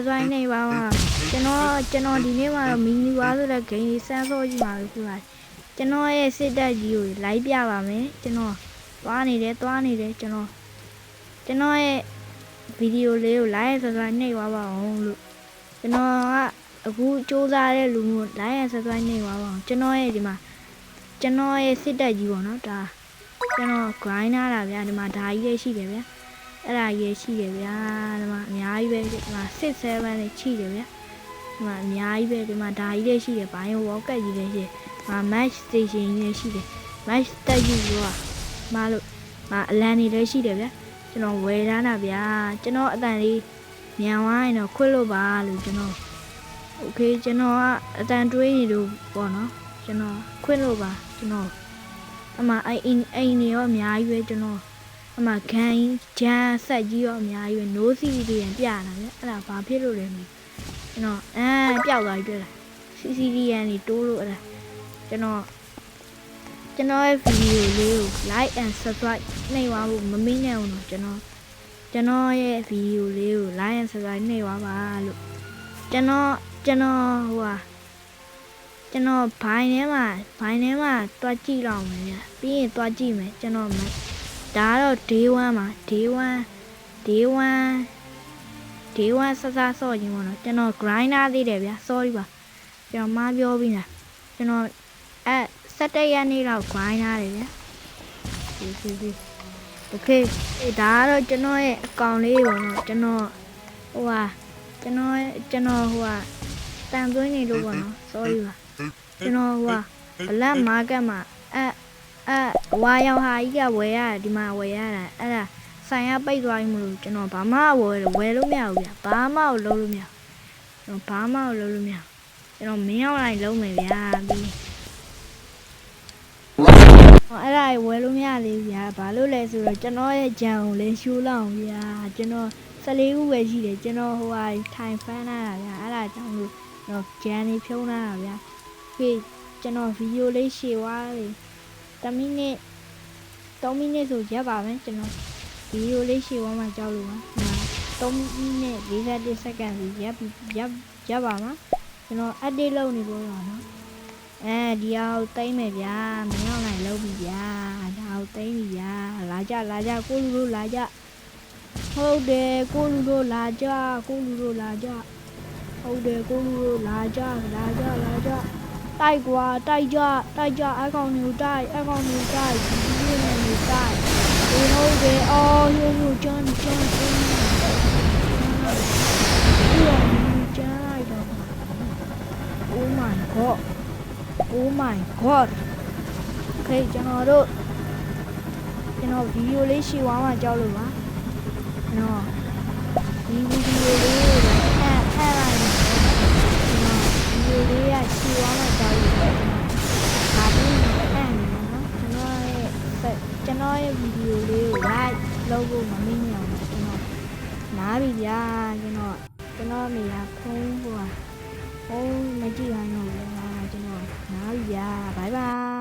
subscribe နေပါကျွန်တော်ဒီနေ့မှာမီနီဝါဆိုတဲ့ဂိမ်းလေးစမ်းစောကြီးမှာပဲခုလာကျွန်တော်ရဲ့စစ်တပ်ကြီးကိုလိုက်ပြပါမယ်ကျွန်တော်သွားနေတယ်ကျွန်တော်ရဲ့ဗီဒီယိုလေးကို like subscribe နှိပ်ပါအောင်လို့ကျွန်တော်ကအခုစူးစမ်းတဲ့လူမျိုး like subscribe နှိပ်ပါအောင်ကျွန်တော်ရဲ့ဒီမှာကျွန်တော်ရဲ့စစ်တပ်ကြီးပေါ့နော်ဒါကျွန်တော် grind လာတာဗျာဒီမှာဓာကြီးလေးရှိတယ်ဗျာအဲ့ဒါကြီးရှိတယ်ဗျာဒီမှာအများကြီးပဲဒီမှာ6 7လေးရှိတယ်ဗျာဒီမှာအများကြီးပဲဒီမှာဓာကြီးလေးရှိတယ်ဘိုင်းဝေါကက်ကြီးလေးရှိတယ်match station ကြီးရှိတယ် match တက်ကြီးရောမလို့အလန်နေလည်းရှိတယ်ဗျာကျွန်တော်ဝယ်ထားတာဗျာကျွန်တော်အတန်လေးမြန်ဝိုင်းတော့ခွတ်လို့ပါလို့ကျွန်တော် okay ကျွန်တော်ကအတန်တွေးနေလို့ပေါ့နော်ကျွန်တော်ခွတ်လို့ပါကျွန်တော်အမအိမ်နေရောအများကြီးပဲကျွန်တော်အမခံဂျန်ဆက်ကြီးရောအများကြီးပဲ no CCD ရန်ပြတာဗျအဲ့ဒါဘာဖြစ်လို့လဲမသိကျွန်တော်ပျောက်သွားပြီတွေ့လား CCD ရန်နေတိုးလို့အဲ့ဒါကျွန်တော်ရဲ့ဗီဒီယိုလေးကို like and subscribe နှိပ်ပါဖို့မမေ့နဲ့အောင်တော့ကျွန်တော်ရဲ့ဗီဒီယိုလေးကို like and subscribe နှိပ်ပါလို့ကျွန်တော်ဘိုင်းထဲမှာတွားကြည့်လောက်မယ်ဗျပြီးရင်တွားကြည့်မယ်ကျွန်တော်ဒါကတော့ day 1မှာ day 1စဆော့ခြင်းပေါ့နော်ကျွန်တော် grinder သေးတယ်ဗျ sorry ပါကျွန်တော်မှားပြောပြီးလားကျွန်တော်17ရက်နေ့လောက် grinder တယ်ဗျဒီ okay ဒါကတော့ကျွန်တော်ရဲ့အကောင့်လေးပေါ့နော်ကျွန်တော်တန်သွင်းနေလို့ပေါ့နော် sorry ပါကျွန်တော်black market မှာဝါရောက်ဟာကြီးကဝယ်ရတယ်ဒီမှာဝယ်ရတာအဲ့ဒါဆိုင်ရပိတ်သွားပြီမလို့ကျွန်တော်ဘာမှဝယ်လို့မရဘူးဗျဘာမှလုပ်လို့မရကျွန်တော်မင်းအောင်လိုက်လုံးမယ်ဗျာပြီးအဲ့ဒါဝယ်လို့မရသေးဘူးဗျာဘာလို့လဲဆိုတော့ကျွန်တော်ရဲ့ဂျန်ကိုလည်းရှိုးလောက်ဗျာကျွန်တော်14ခုပဲရှိတယ်ကျွန်တော်ထိုင်ဖမ်းလာတာဗျာအဲ့ဒါကြောင့်လို့ကျွန်တော်ဂျန်လေးဖြုံးလာတာဗျာပြီးကျွန်တော်ဗီဒီယိုလေးရှည်သွားတယ်3 မိနစ်ဆိုရပ်ပါမယ်ကျွန်တော်ဗီဒီယိုလေးရှည်သွားမှကြောက်လို့ပါ3 မိနစ်41စက္ကန့်ဆိုရပ်ပါမှာကျွန်တော် update လုပ်နေလို့တော့နော်ဒီအောင်သိမ့်မယ်ဗျာမင်းအောင်နိုင်လုပ်ပြီဗျာဒါအောင်သိမ့်ပြီဗျာလာကြကိုလူတို့လာကြဟုတ်တယ်ကိုလူတို့လာကြဟုတ်တယ်ကိုလူတို့လာကြတိုက်ကွာတိုက်ကြအကောင်မျိုးတိုက်ဒီလိုနေတိုက်ဟုတ်တယ်အော်ဟိုကျန်းလိုက်တော့Oh my god ခေကျွန်တော်ဗီဒီယိုလေးရှည်သွားမှကြောက်လို့ပါနော်ဒီဗီဒီယိုလေးကိုဖတ်လိုက်မယ်ဗီဒီယိုလေးကရှည်သွားမှကြောက်လို့ပါဒါပြီးဖတ်နေမှာနော်ကျွန်တော်ရဲ့ဗီဒီယိုလေးကို like လုပ်ဖို့မမေ့နဲ့အောင်ကျွန်တော်နားပြီဗျာကျွန်တော်နေရာဖုန်းမကြည့်ရတော့ဘူးကျွန်တော်နားပြီဗျာ bye bye